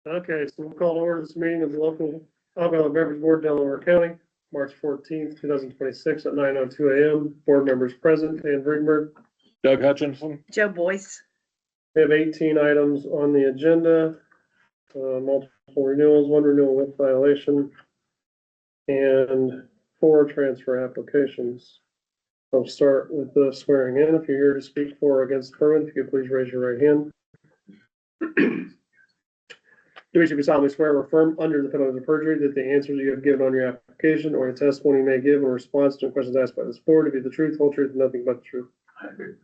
Okay, so we'll call to order this meeting of the local alcohol beverage board, Delaware County, March 14th, 2026 at 9:02 a.m. Board members present: Dan Greenberg, Doug Hutchinson, Joe Boyce. We have 18 items on the agenda, multiple renewals, one renewal with violation, and 4 transfer applications. I'll start with the swearing in. If you're here to speak for or against the permit, if you could please raise your right hand. Do each of you solemnly swear or affirm under the penalty of perjury that the answers you have given on your application or the testimony you may give in response to questions asked by this board to be the truth, whole truth, and nothing but the truth? I do.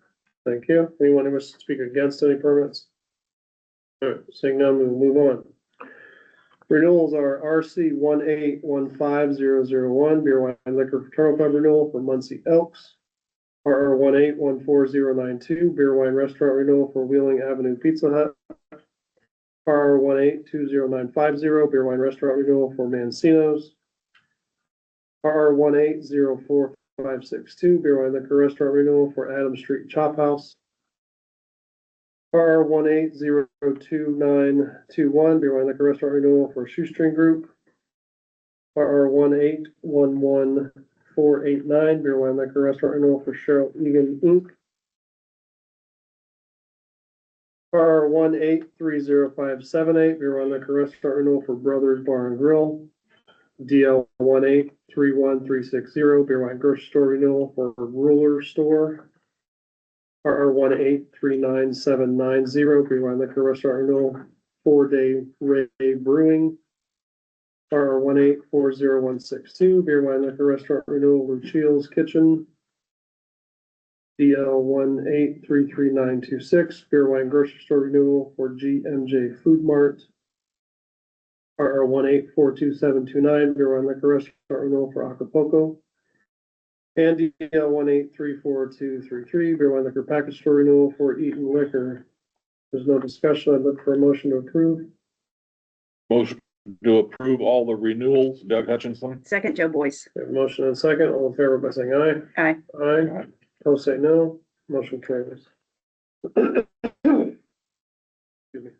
Thank you. Anyone who wishes to speak against any permits? All right, seeing none, we'll move on. Renewals are RC 1815001, beer, wine, and liquor fraternal club renewal for Muncie Elks. RR 1814092, beer, wine, restaurant renewal for Wheeling Avenue Pizza Hut. RR 1820950, beer, wine, restaurant renewal for Mancino's. RR 1804562, beer, wine, liquor restaurant renewal for Adams Street Chop House. RR 1802921, beer, wine, liquor restaurant renewal for Shoestring Group. RR 1811489, beer, wine, liquor restaurant renewal for Cheryl Egan Inc. RR 1830578, beer, wine, liquor restaurant renewal for Brothers Bar and Grill. DL 1831360, beer, wine, grocery store renewal for Ruler Store. RR 1839790, beer, wine, liquor restaurant renewal, 4-Day Ray Brewing. RR 1840162, beer, wine, liquor restaurant renewal, Lucille's Kitchen. DL 1833926, beer, wine, grocery store renewal for GMJ Food Mart. RR 1842729, beer, wine, liquor restaurant renewal for Acapulco. And DL 1834233, beer, wine, liquor package store renewal for Eaton Liquor. There's no discussion. I'd look for a motion to approve. Motion to approve all the renewals, Doug Hutchinson. Second, Joe Boyce. We have a motion and a second. All in favor by saying aye. Aye. Aye. Opposed say no. Motion carries. Excuse me.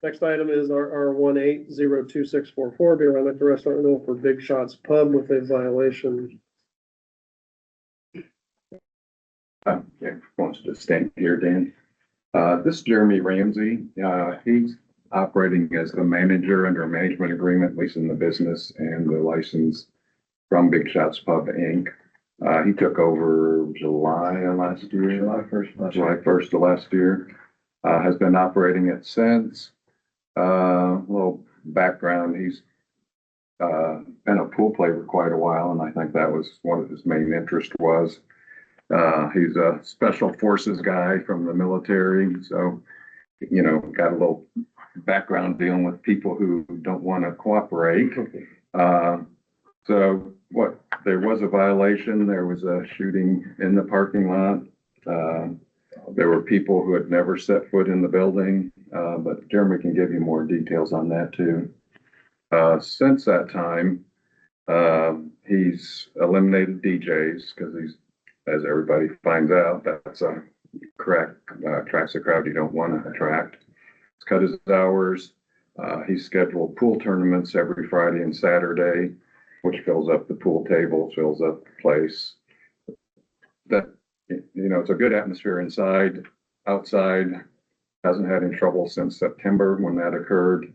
Next item is RR 1802644, beer, wine, liquor restaurant renewal for Big Shots Pub with a violation. Yeah, wants to stand here, Dan. This is Jeremy Ramsey. He's operating as the manager under a management agreement, leasing the business and the license from Big Shots Pub Inc. He took over July of last year. July 1st of last year. Has been operating it since. A little background, he's been a pool player for quite a while, and I think that was one of his main interests was. He's a special forces guy from the military, so, you know, got a little background dealing with people who don't want to cooperate. So there was a violation. There was a shooting in the parking lot. There were people who had never set foot in the building, but Jeremy can give you more details on that too. Since that time, he's eliminated DJs because he's, as everybody finds out, that's a attracts a crowd you don't want to attract. He's cut his hours. He's scheduled pool tournaments every Friday and Saturday, which fills up the pool table, fills up the place. That, you know, it's a good atmosphere inside. Outside, hasn't had any trouble since September when that occurred.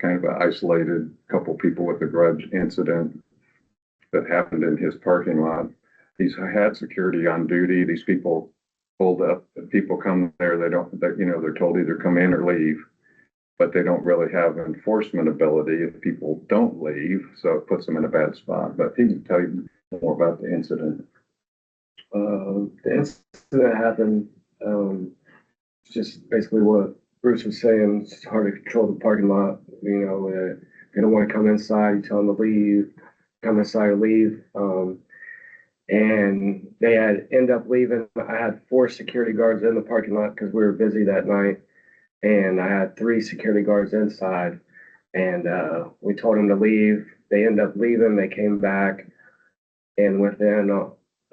Kind of an isolated couple people with a grudge incident that happened in his parking lot. He's had security on duty. These people pulled up. People come there, they're told either come in or leave, but they don't really have enforcement ability if people don't leave. So it puts them in a bad spot. But he can tell you more about the incident. The incident happened, just basically what Bruce was saying. It's hard to control the parking lot. You know, they don't want to come inside. You tell them to leave, come inside or leave. And they had end up leaving. I had 4 security guards in the parking lot because we were busy that night. And I had 3 security guards inside. And we told them to leave. They ended up leaving. They came back. And within,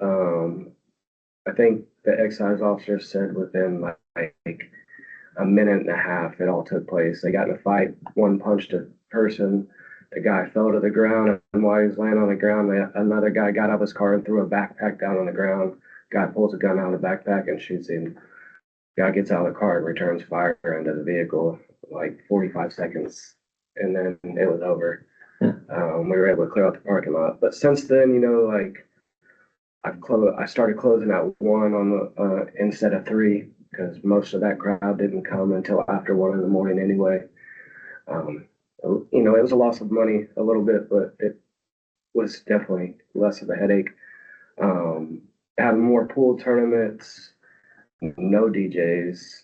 I think the excise officer said within like a minute and a half it all took place. They got in a fight, one punched a person, the guy fell to the ground, and while he was laying on the ground, another guy got out of his car and threw a backpack down on the ground. Guy pulls a gun out of the backpack and shoots him. Guy gets out of the car and returns fire into the vehicle, like 45 seconds, and then it was over. We were able to clear out the parking lot. But since then, you know, like I started closing at 1 on the instead of 3 because most of that crowd didn't come until after 1 in the morning anyway. You know, it was a loss of money a little bit, but it was definitely less of a headache. Having more pool tournaments, no DJs,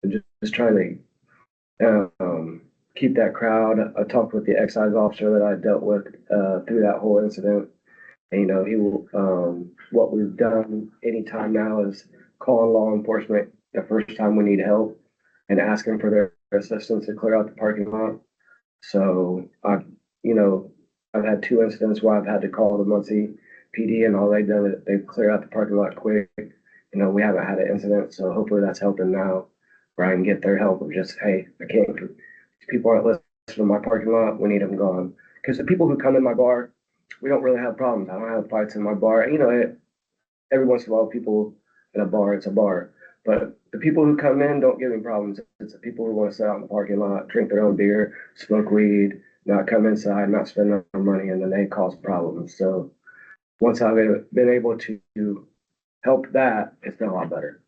just trying to keep that crowd. I talked with the excise officer that I dealt with through that whole incident. And, you know, he will, what we've done anytime now is calling law enforcement the first time we need help and asking for their assistance to clear out the parking lot. So you know, I've had 2 incidents where I've had to call the Muncie PD, and all they've done is they've cleared out the parking lot quick. You know, we haven't had an incident, so hopefully that's helping now, where I can get their help of just, hey, I can't, people aren't listening to my parking lot, we need them gone. Because the people who come in my bar, we don't really have problems. I don't have fights in my bar. You know, every once in a while, people in a bar, it's a bar. But the people who come in don't give me problems. It's the people who want to sit out in the parking lot, drink their own beer, smoke weed, not come inside, not spend no money, and then they cause problems. So once I've been able to help that, it's been a lot better.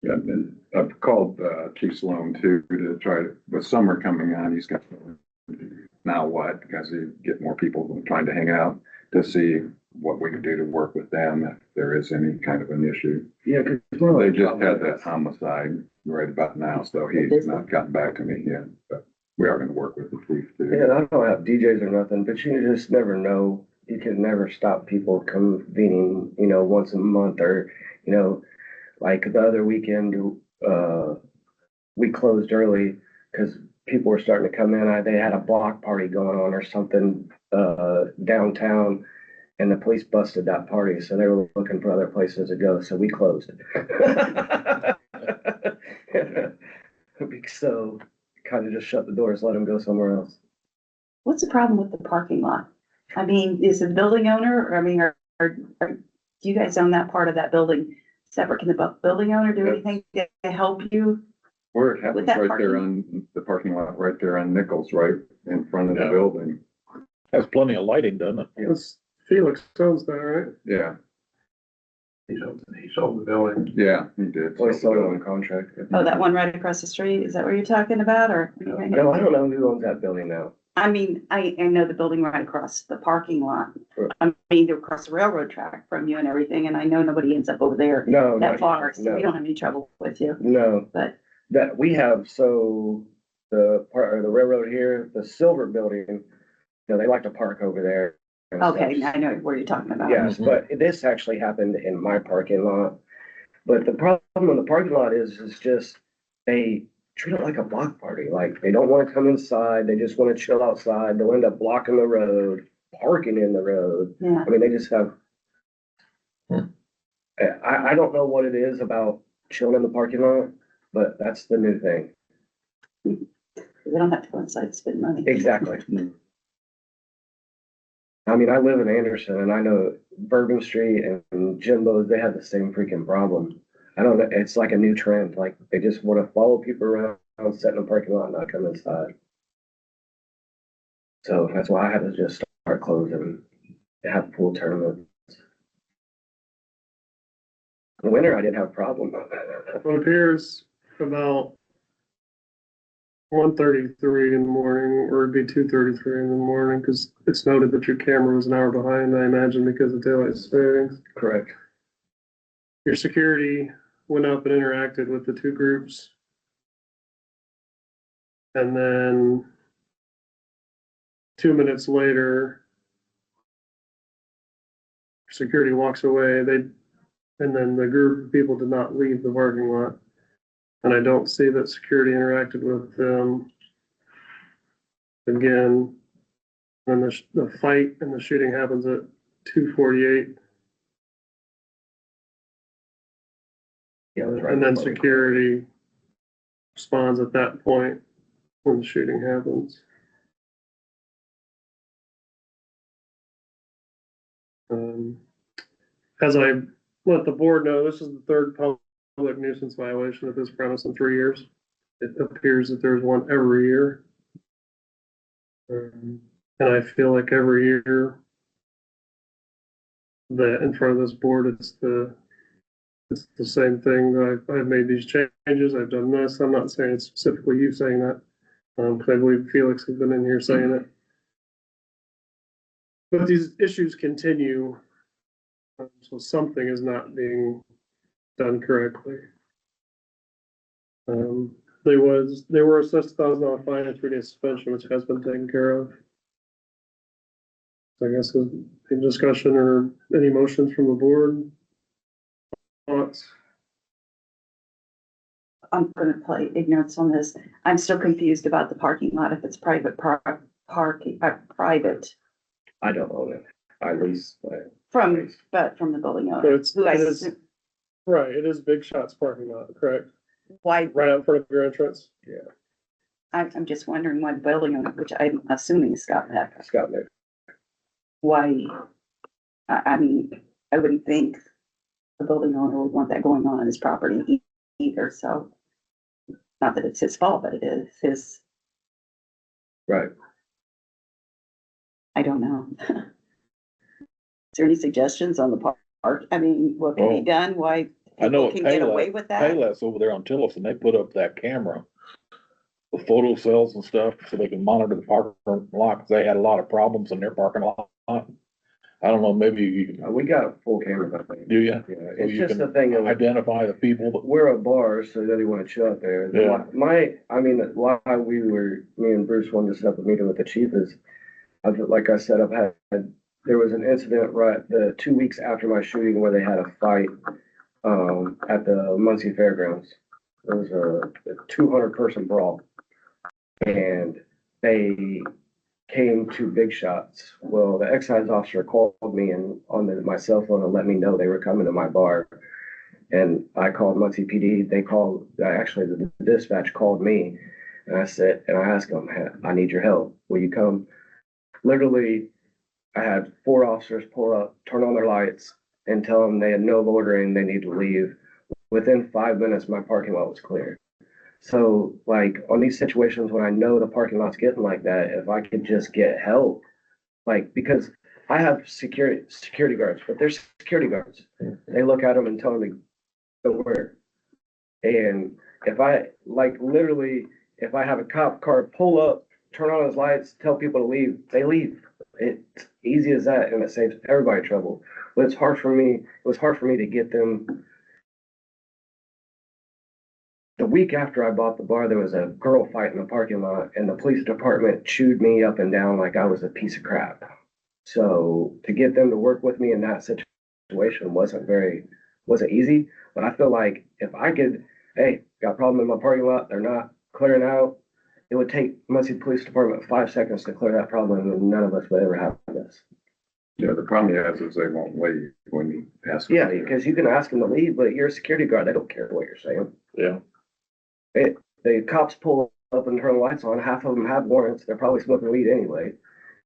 Yeah, and I've called Chief Sloan too to try to, with summer coming on, he's got, now what? Because he get more people trying to hang out to see what we can do to work with them if there is any kind of an issue. Yeah, because They just had that homicide right about now, so he's not gotten back to me yet, but we are gonna work with the chief too. Yeah, I don't have DJs or nothing, but you just never know. You can never stop people convening, you know, once a month or, you know, like the other weekend, we closed early because people were starting to come in. They had a block party going on or something downtown, and the police busted that party, so they were looking for other places to go, so we closed. So kind of just shut the doors, let them go somewhere else. What's the problem with the parking lot? I mean, is the building owner, or I mean, do you guys own that part of that building separate? Can the building owner do anything to help you? Where it happens With that right there parking? on the parking lot, right there on Nichols, right in front of the Yeah. building. Has plenty of lighting, doesn't it? That's Felix owns that, right? Yeah, He sold the building. yeah, he did. We sold it on contract. Oh, that one right across the street? Is that what you're talking about, or? No, I don't know who owns that building now. I mean, I know the building right across the parking lot. Sure. I mean, they're across the railroad track from you and everything, and I know nobody ends up over there No, that not far, yet, so no. we don't have any trouble with you, No, but. that we have, so the part of the railroad here, the Silver Building, you know, they like to park over there. and Okay, stuff. I know what you're talking about. Yes, but this actually happened in my parking lot. But the problem in the parking lot is just they treat it like a block party. Like they don't want to come inside. They just want to chill outside. They'll end up blocking the road, parking in the road. Yeah, I mean, they just have. I don't know what it is about chilling in the parking lot, but that's the new thing. they don't have to go inside and spend money. Exactly. I mean, I live in Anderson and I know Bourbon Street and Jimbo's, they have the same freaking problem. I don't know, it's like a new trend, like they just want to follow people around, sit in the parking lot and not come inside. So that's why I had to just start closing, have pool tournaments. In the winter, I didn't have a problem. Well, it appears about 1:33 in the morning, or it'd be 2:33 in the morning, because it's noted that your camera was an hour behind, I imagine, because of daylight savings. Correct. Your security went up and interacted with the 2 groups. And then 2 minutes later, security walks away. And then the group of people did not leave the parking lot. And I don't see that security interacted with them again. And the fight and the shooting happens at 2:48. Yeah, it was right and then before the- security responds at that point when the shooting happens. As I let the board know, this is the third public nuisance violation at this premise in 3 years. It appears that there's one every year. And I feel like every year that in front of this board, it's the same thing. I've made these changes. I've done this. I'm not saying it's specifically you saying that. Cause I believe Felix has been in here saying it. But these issues continue. So something is not being done correctly. They were assessed $1,000 fine and 3-day suspension, which has been taken care of. So I guess a discussion or any motions from the board? Thoughts? I'm gonna play ignorance on this. I'm still confused about the parking lot, if it's private parking, private I don't own it. I lease, from the building So owner. it's, Who I it is, assume- right, it is Big Shots parking lot, correct? Why, Right out in front of your entrance? I'm just wondering why the building owner, which I'm assuming is Scott Peck, Scott Nick. why? I mean, I wouldn't think the building owner would want that going on his property either, so. Not that it's his fault, but it is his, Right. I don't know. Is there any suggestions on the park? I mean, what can be Well, done? Why I know people at can get away with that? Payless over there on Tillis, and they put up that camera with photo cells and stuff, so they can monitor the parking lot, 'cause they had a lot of problems in their parking lot. I don't know, maybe you can, We got full cameras, I think. do you? Yeah, So it's you just can the thing of, identify the people that, we're a bar, so they want to chill out there. Yeah. I mean, why me and Bruce wanted to set up a meeting with the chief is, like I said, there was an incident the 2 weeks after my shooting where they had a fight, at the Muncie Fairgrounds. It was a 200-person brawl. And they came to Big Shots. Well, the excise officer called me and my cell phone and let me know they were coming to my bar. And I called Muncie PD. Actually, the dispatch called me, and I asked them, I need your help. Will you come? Literally, I had 4 officers pull up, turn on their lights, and tell them they had no loitering, they need to leave. Within 5 minutes, my parking lot was clear. So, like, on these situations when I know the parking lot's getting like that, if I could just get help, like, because I have security guards, but they're security guards. They look at them and tell them to go where. And if I, like, literally, if I have a cop car pull up, turn on his lights, tell people to leave, they leave. It's easy as that, and it saves everybody trouble. But it was hard for me to get them. The week after I bought the bar, there was a girl fight in the parking lot, and the police department chewed me up and down like I was a piece of crap. So to get them to work with me in that situation wasn't easy. But I feel like if I could, hey, got a problem in my parking lot, they're not clearing out, it would take Muncie Police Department 5 seconds to clear that problem, and none of us would ever have this. Yeah, the problem he has is they won't leave when you ask them. Yeah, because you can ask them to leave, but you're a security guard, they don't care what you're saying. yeah. The cops pull up and turn the lights on. Half of them have warrants. They're probably smoking weed anyway.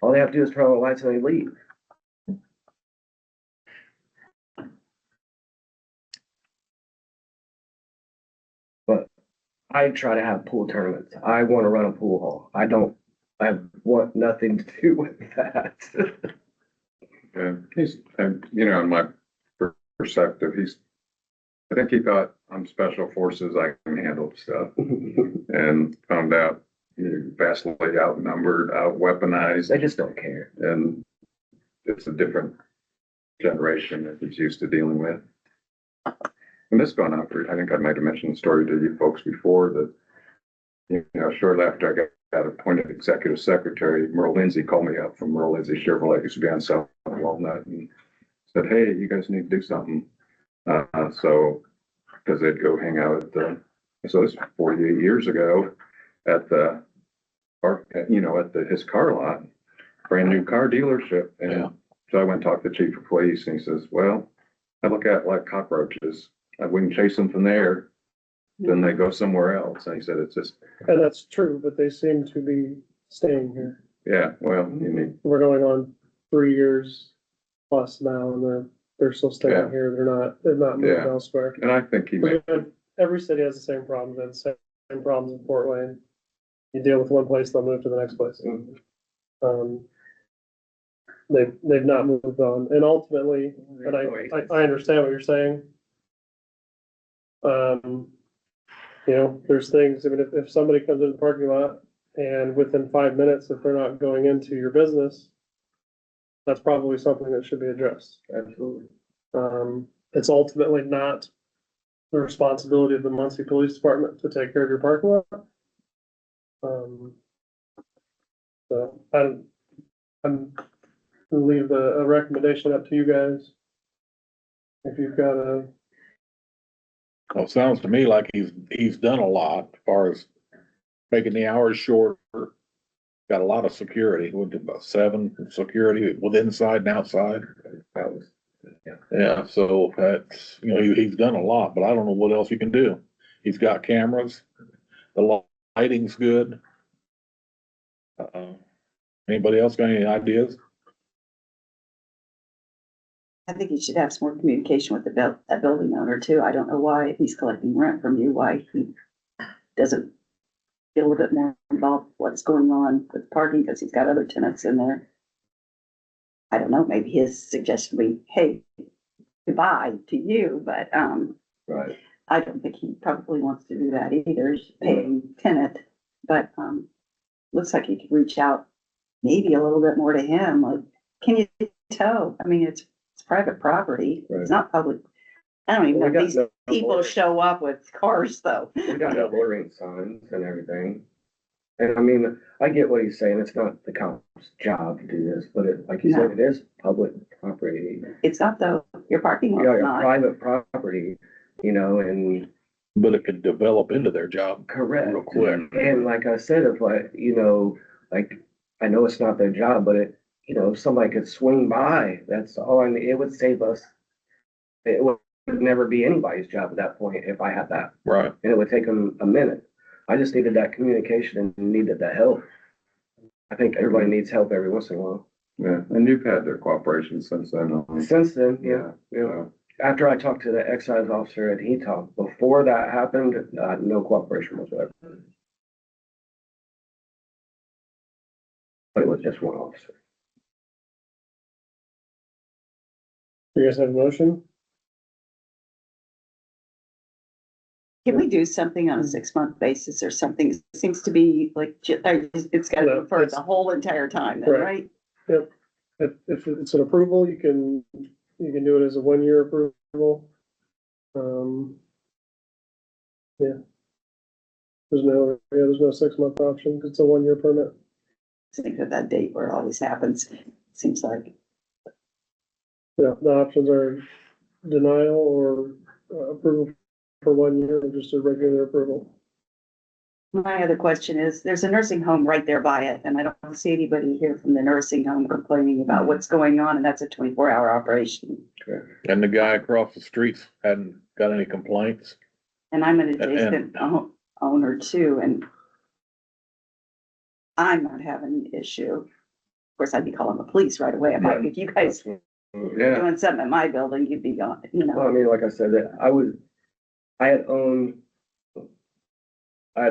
All they have to do is turn on the lights and they leave. But I try to have pool tournaments. I want to run a pool hall. I want nothing to do with that. And in my perspective, I think he thought I'm special forces, I can handle stuff, and found out you're vastly outnumbered, out-weaponized, They just don't care. and it's a different generation that he's used to dealing with. And this gone on I think I might have mentioned the story to you folks before that, shortly after I got appointed executive secretary, Merle Lindsay called me up from Merle Lindsay Chevrolet, used to be on South Walnut, and said, hey, you guys need to do something. So, because they'd go hang out so this was 48 years ago at the park, his car lot, brand new car dealership. And Yeah. so I went and talked to the chief of police, and he says, well, I look at it like cockroaches. we can chase them from there, then they go somewhere else. And he said, it's just, And that's true, but they seem to be staying here. yeah, well, you mean, We're going on 3 years plus now, and they're still staying Yeah. here. They've not moved Yeah. elsewhere. and I think he may, Every city has the same problems, and same problems in Fort Wayne. You deal with one place, they'll move to the next place. They've not moved on, and ultimately, and I understand what you're saying. You know, there's things, I mean, if somebody comes in the parking lot and within 5 minutes, if they're not going into your business, that's probably something that should be addressed. Absolutely. It's ultimately not the responsibility of the Muncie Police Department to take care of your parking lot. So I'm gonna leave a recommendation up to you guys. If you've got Well, it sounds to me like he's done a lot as far as making the hours shorter. Got a lot of security, went to about 7 security with inside and outside. That was, Yeah, so that's, you know, he's done a lot, but I don't know what else you can do. He's got cameras, the lighting's good. Anybody else got any ideas? I think you should have some more communication with that building owner too. I don't know why, if he's collecting rent from you, why he doesn't get a little bit more involved with what's going on with parking, because he's got other tenants in there. I don't know, maybe his suggestion would be, hey, goodbye to you, but, right. I don't think he probably wants to do that either, he's paying tenant, but, looks like you could reach out maybe a little bit more to him, like, can you tow? I mean, it's private property, Right. it's not public. I don't even know We if got these no people more. show up with cars though. We got no loitering signs and everything. And I mean, I get what he's saying. It's not the cop's job to do this, but like you said, it is public property. It's not though, your parking You lot's know, not. private property, you know, and But it could develop into their job correct. real quick. And like I said, if I, you know, like, I know it's not their job, but it, you know, if somebody could swing by, that's all, and it would save us. It would never be anybody's job at that point if I had that, Right. and it would take them a minute. I just needed that communication and needed that help. I think everybody needs help every once in a while. yeah, and you've had their cooperation since then. Since then, yeah. After I talked to the excise officer and he talked, before that happened, no cooperation whatsoever. But it was just one officer. you guys have a motion, Can we do something on a 6-month basis or something? It seems to be like, it's gotta No, be for it's- the whole entire time then, Right. right? if it's an approval, you can do it as a 1-year approval. Yeah. There's no 6-month option, it's a 1-year permit. Think of that date where it always happens, seems like. Yeah, the options are denial or approval for 1 year, or just a regular approval. My other question is, there's a nursing home right there by it, and I don't see anybody here from the nursing home complaining about what's going on, and that's a 24-hour operation. And the guy across the streets hadn't got any complaints. And I'm an adjacent owner too, and I'm not having an issue. Of course, I'd be calling the police right away. If you guys were Yeah. doing something at my building, you'd be gone, you Well, I know. mean, like I said, I had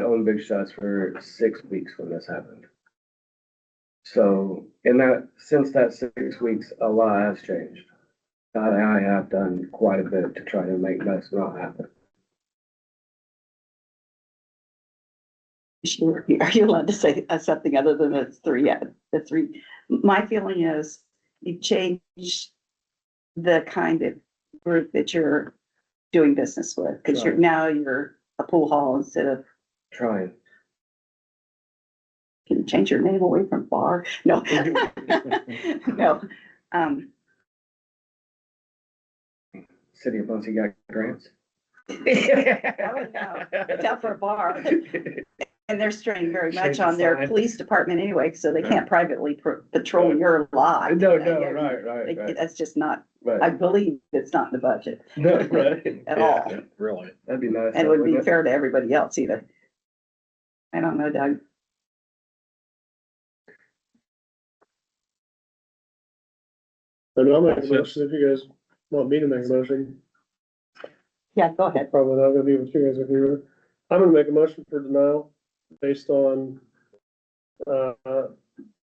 owned Big Shots for 6 weeks when this happened. So since that 6 weeks, a lot has changed. I have done quite a bit to try to make this not happen. Sure. Are you allowed to say something other than it's 3? Yeah, the 3. My feeling is you've changed the kind of group that you're doing business with, because Right. you're a pool hall instead of, Trying. can you change your name away from bar? No. No. City of Muncie got grants. I don't know. It's out for a bar. And they're strained very Shake much the on their sign. police department anyway, so they Yeah. can't privately patrol your lot. No, you know, right. That's just not, I Right. believe it's not in the budget. No, right. At Yeah, all. really. That'd be nice. And it would be wouldn't fair to everybody else either. I don't know, Doug. And I'll make a motion if you guys want me to make a motion. Yeah, go ahead. Probably not gonna be what you guys agree with. I'm gonna make a motion for denial based on,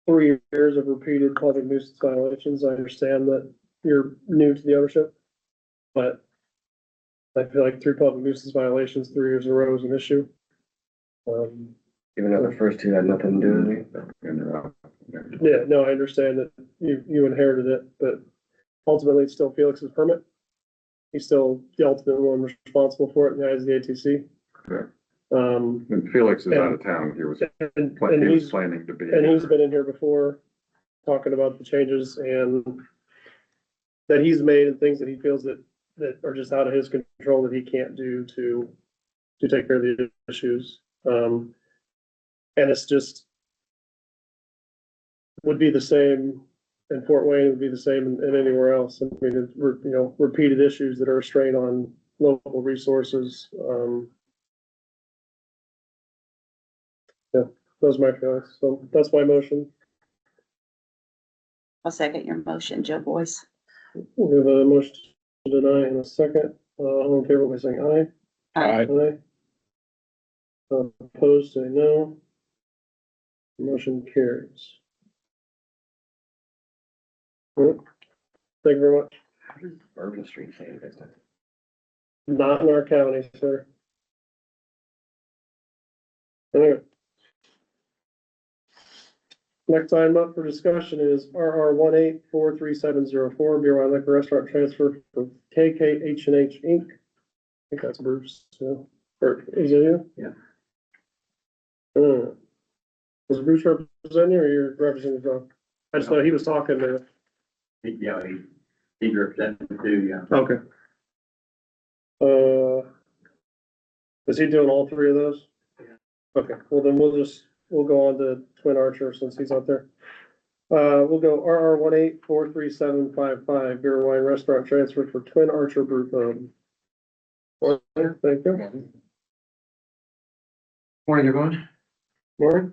3 years of repeated public nuisance violations. I understand that you're new to the ownership, but I feel like 3 public nuisance violations, 3 years in a row is an issue. Even though the first two had nothing to do with me. Interrupt. Yeah, no, I understand that you inherited it, but ultimately it's still Felix's permit. He's still the ultimate one responsible for it in the eyes of the ATC. Correct. Um, And Felix is out of town. He was, and he was he's, planning to be. and he's here. been in here before, talking about the changes and that he's made and things that he feels that are just out of his control that he can't do to take care of the issues. And it's just would be the same in Fort Wayne, would be the same in anywhere else. I mean, it's, repeated issues that are a strain on local resources. Yeah, those are my feelings. So that's my motion. I'll second your motion, Joe Boyce. We have a motion to deny in a second. All in favor by saying aye. I, Aye. Opposed, say no. Motion carries. Well, thank you very much. How does Bourbon Street say this? Not in our county, sir. Anyway. Next item up for discussion is RR 1843704, Beer Wine Liquor Restaurant Transfer for KKH&H Inc. I think that's Bruce, so, or is it you? Yeah. Was Bruce representing you or you're representing John? I just know he was talking to. Yeah, he represented too, yeah. Okay. Is he doing all 3 of those? Okay, well then we'll go on to Twin Archer since he's out there. We'll go RR 1843755, beer wine restaurant transfer for Twin Archer Brew Pub. Thank you. Morning, everyone. Warren?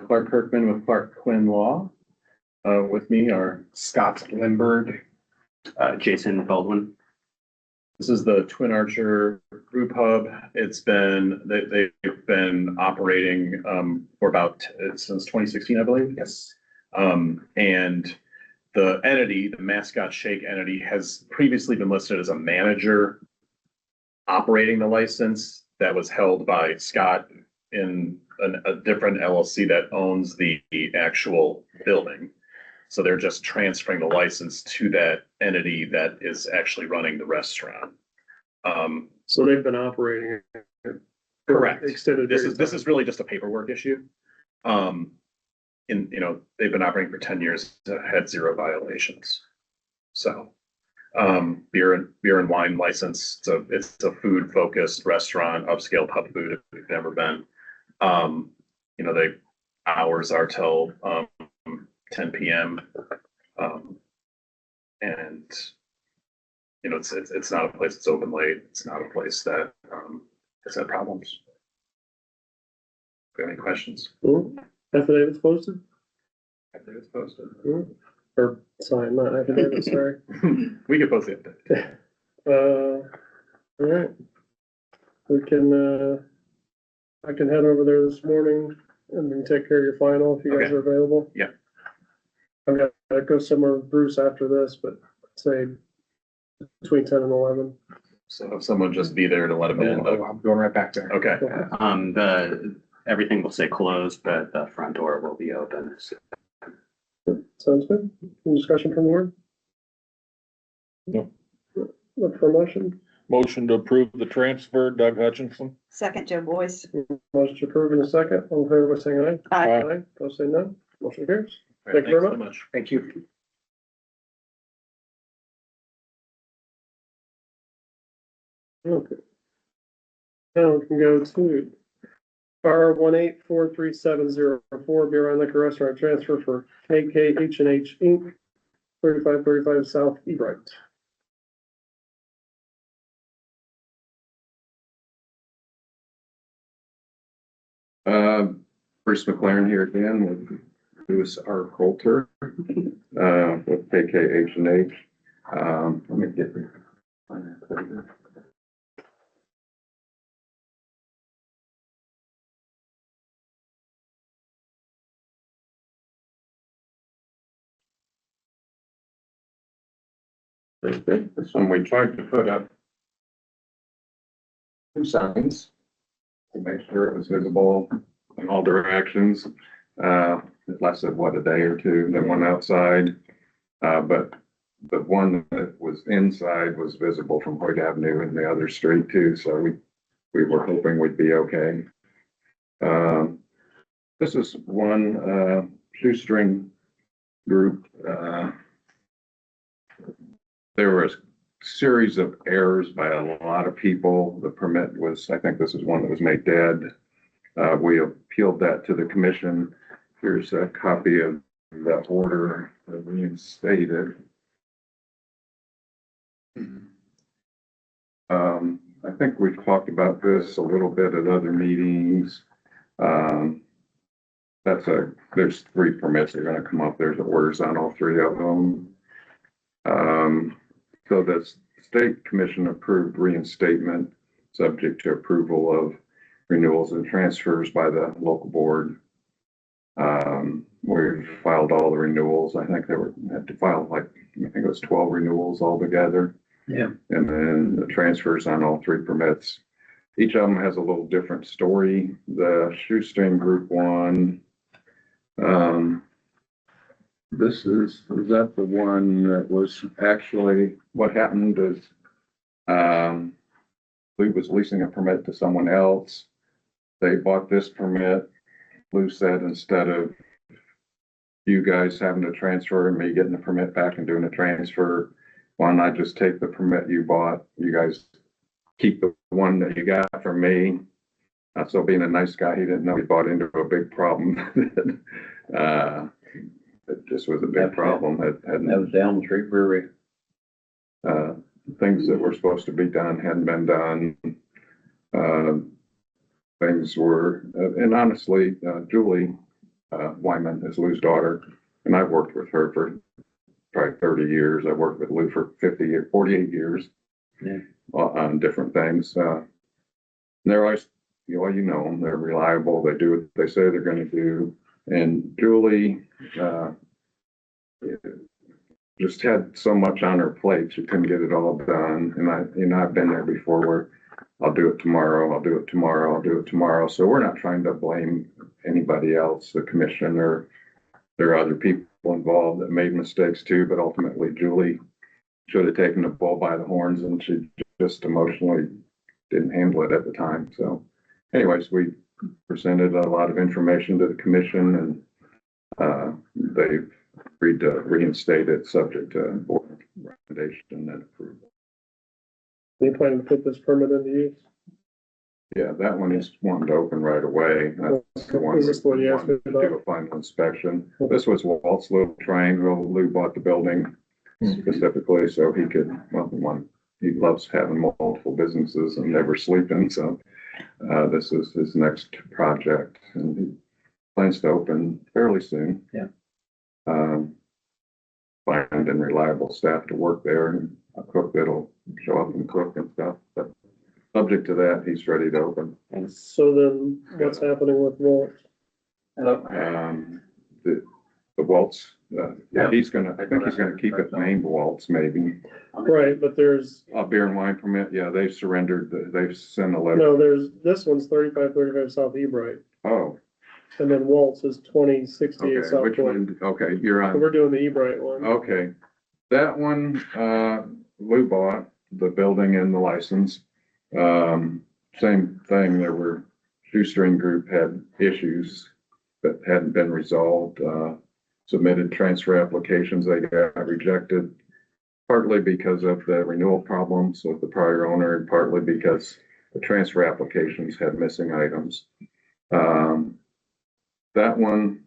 Clark Kirkman with Clark Quinn Law. With me are Scott Lindberg, Jason Baldwin. This is the Twin Archer Brew Pub. They've been operating for about since 2016, I believe. Yes. And the entity, the Mascot Shake entity, has previously been listed as a manager operating the license that was held by Scott in a different LLC that owns the actual building. So they're just transferring the license to that entity that is actually running the restaurant. So they've been operating. Correct. Extended. This is really just a paperwork issue. They've been operating for 10 years, had 0 violations. So, beer and wine license. It's a food focused restaurant, upscale pub food if you've never been. They hours are till 10 p.m. And it's not a place that's open late. It's not a place that has had problems. Do you have any questions? Affidavit's posted? Affidavit's posted. Or sign, not affidavit, sorry. We could post the update. All right. We can, I can head over there this morning and we can take care of your final if you guys Okay. are available. Yeah. I'm gonna go somewhere with Bruce after this, but say between 10 and 11. So have someone just be there to let them in. oh, I'm going right back there. Okay. Everything will say closed, but the front door will be open. So Sounds good. Any discussion from the board? No. Look for a motion. Motion to approve the transfer, Doug Hutchinson. Second, Joe Boyce. Motion approved in a second. All in favor by saying aye. Aye. Aye. Aye. Opposed, say no. Motion carries. All right, Thank you very thanks so much. Thank you. Okay. Now we can go to R 184370 beer and liquor restaurant transfer for KKH&H Inc., 3535 South Ebright. Bruce McLaren here again with Lewis R. Coulter, with KKH&H. Let me get the. This one we tried to put up two signs to make sure it was visible in all directions. It lasted, what, a day or two, then one outside. But the one that was inside was visible from Hoyt Avenue and the other street too, so we were hoping we'd be okay. This is one shoestring group. There was a series of errors by a lot of people. The permit was, I think this is one that was made dead. We appealed that to the commission. Here's a copy of the order that reinstated. I think we've talked about this a little bit at other meetings. There's 3 permits that are gonna come up. There's orders on all 3 of them. So the state commission approved reinstatement subject to approval of renewals and transfers by the local board. We filed all the renewals. I think had to file I think it was 12 renewals altogether. Yeah. And then the transfers on all 3 permits. Each of them has a little different story. The shoestring group one, is that the one that was actually, what happened is, Lou was leasing a permit to someone else. They bought this permit. Lou said, instead of you guys having to transfer and me getting the permit back and doing a transfer, why don't I just take the permit you bought? You guys keep the one that you got from me. So being a nice guy, he didn't know he bought into a big problem. It just was a big problem. That was down the street brewery. Things that were supposed to be done hadn't been done. Things were, and honestly, Julie Wyman is Lou's daughter, and I've worked with her for probably 30 years. I worked with Lou for 48 years. Yeah. On different things. They're always, you know them, they're reliable, they do what they say they're going to do. And Julie just had so much on her plate, she couldn't get it all done. And I've been there before where I'll do it tomorrow, I'll do it tomorrow, I'll do it tomorrow. So we're not trying to blame anybody else, the commission, or there are other people involved that made mistakes too, but ultimately Julie should have taken the bull by the horns, and she just emotionally didn't handle it at the time. So anyways, we presented a lot of information to the commission, and they've agreed to reinstate it subject to board recommendation and approval. They plan to put this permit into use? Yeah, that one is wanting to open right away. That's the one. Is this the one you asked me to about? do a final inspection. This was Walt's little triangle. Lou bought the building specifically so he could, he loves having multiple businesses and never sleeping. So this is his next project, and he plans to open fairly soon. Yeah. Find and reliable staff to work there, and a cook that'll show up and cook and stuff. But subject to that, he's ready to open. So then what's happening with Walt? The Waltz, yeah, I think he's gonna keep it named Waltz maybe. Right, but there's, A beer and wine permit, yeah, they've surrendered, they've sent a letter. no, this one's 3535 South Ebright, Oh, and then Waltz is 2068 okay, South which Point. one, okay, you're So on, we're doing the Ebright one. okay. That one, Lou bought the building and the license. Same thing, there were shoestring group had issues that hadn't been resolved, submitted transfer applications, they got rejected. Partly because of the renewal problems with the prior owner, and partly because the transfer applications had missing items. That one,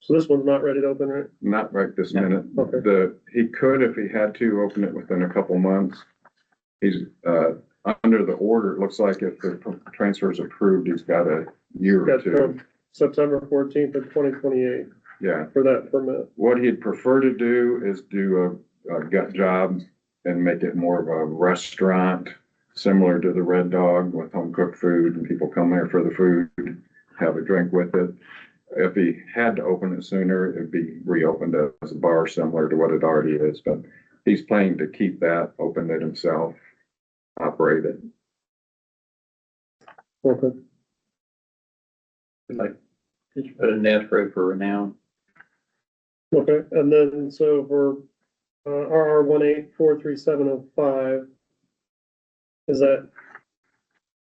So this one's not ready to open, right? not right this No. minute. Okay. He could, if he had to, open it within a couple months. He's, under the order, it looks like if the transfer is approved, he's got a year or Got two. from September 14th of 2028 Yeah. for that permit. What he'd prefer to do is do a gut job and make it more of a restaurant, similar to the Red Dog with home cooked food, and people come there for the food, have a drink with it. If he had to open it sooner, it'd be reopened as a bar similar to what it already is, but he's planning to keep that, open it himself, operate it. Okay. Like, just put an F road for renown. Okay, and then so for RR 1843705,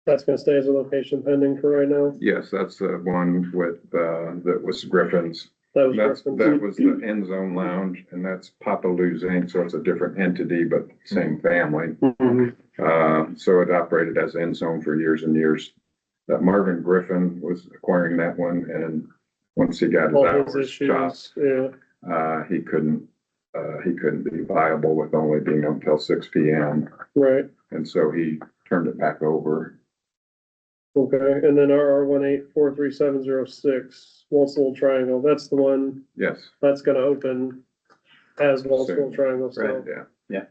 that's gonna stay as a location pending for right now? Yes, that's the one with, that was Griffin's. That was That referenced. was the End Zone Lounge, and that's Papa Lou's Inc., so it's a different entity, but same family. Mhm. So it operated as End Zone for years and years. That Marvin Griffin was acquiring that one, and once he got his All those hours chopped, issues, yeah, he couldn't be viable with only being until 6 PM. right, And so he turned it back over. okay, and then RR 1843706, Walt's Little Triangle, that's the one Yes, that's gonna open as Walt's Little Soon. Triangle, so, yeah.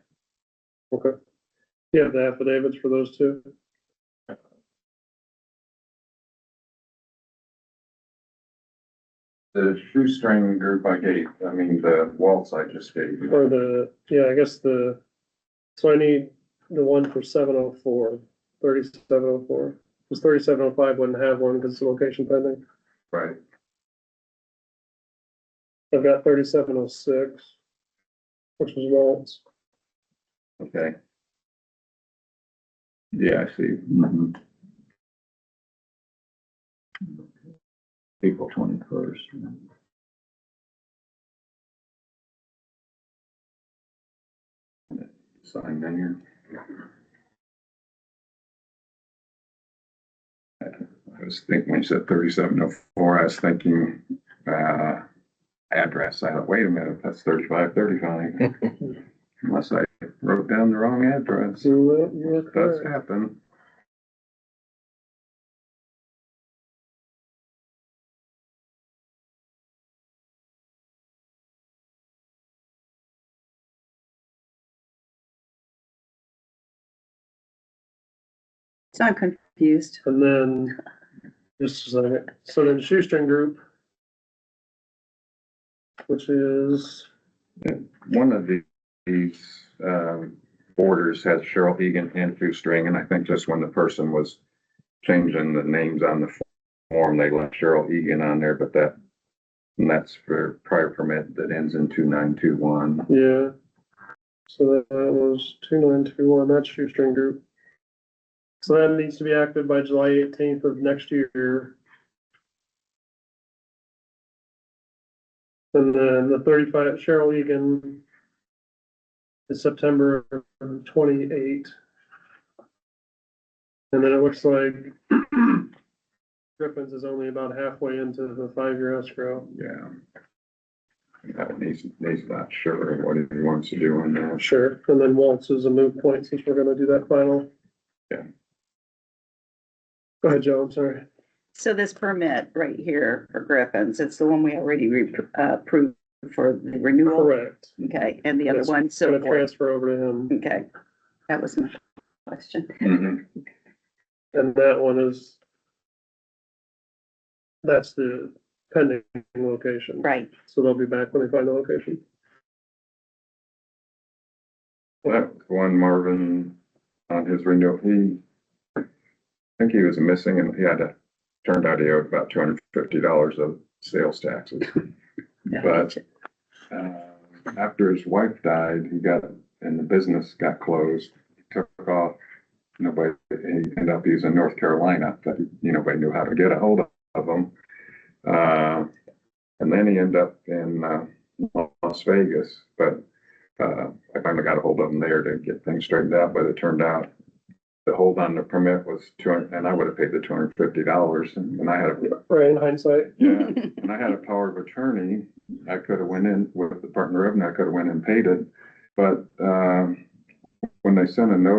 okay. You have the affidavits for those two? The shoestring group the waltz I just gave you. Or I guess so I need the one for 704, 3704. Because 3705 wouldn't have one because it's a location pending. Right. I've got 3706, which was Waltz. Okay. Yeah, I see. Mhm. April 21st. Sign in here. I was thinking, when you said 3704, I was thinking, address. I thought, wait a minute, that's 3535. Unless I wrote down the wrong address. You're Does correct. happen. So I'm confused. And then, just a second, so then Shoestring Group, which is, One of these, orders has Cheryl Egan and Shoestring, and I think just when the person was changing the names on the form, they left Cheryl Egan on there, but that's for prior permit that ends in 2921. yeah. So that was 2921, that's Shoestring Group. So that needs to be active by July 18th of next year. And then the 35 Cheryl Egan is September 28. And then it looks like Griffin's is only about halfway into the 5-year escrow. Yeah. That one he's not sure what he wants to do on that. Sure, and then Waltz is a moot point since we're gonna do that final. Yeah. Go ahead, Joe, I'm sorry. So this permit right here for Griffin's, it's the one we already approved for the renewal. Correct. Okay, and the other Yes, one, so Gonna forth. transfer over to him, Okay, that was my question. Mhm. and that one that's the pending location. Right, So they'll be back when they find the location. That one Marvin on his renewal, I think he was missing and turned out he owed about $250 of sales taxes. But, after his wife died, and the business got closed, he took off. He ended up using North Carolina, but nobody knew how to get a hold of him. And then he ended up in, Las Vegas, but, I finally got a hold of him there to get things straightened out, but it turned out the hold on the permit was $200, and I would have paid the $250, and I had a, Right, in hindsight. yeah, and I had a power of attorney. I could have went in with the partner of, and I could have went and paid it, but, when they sent a note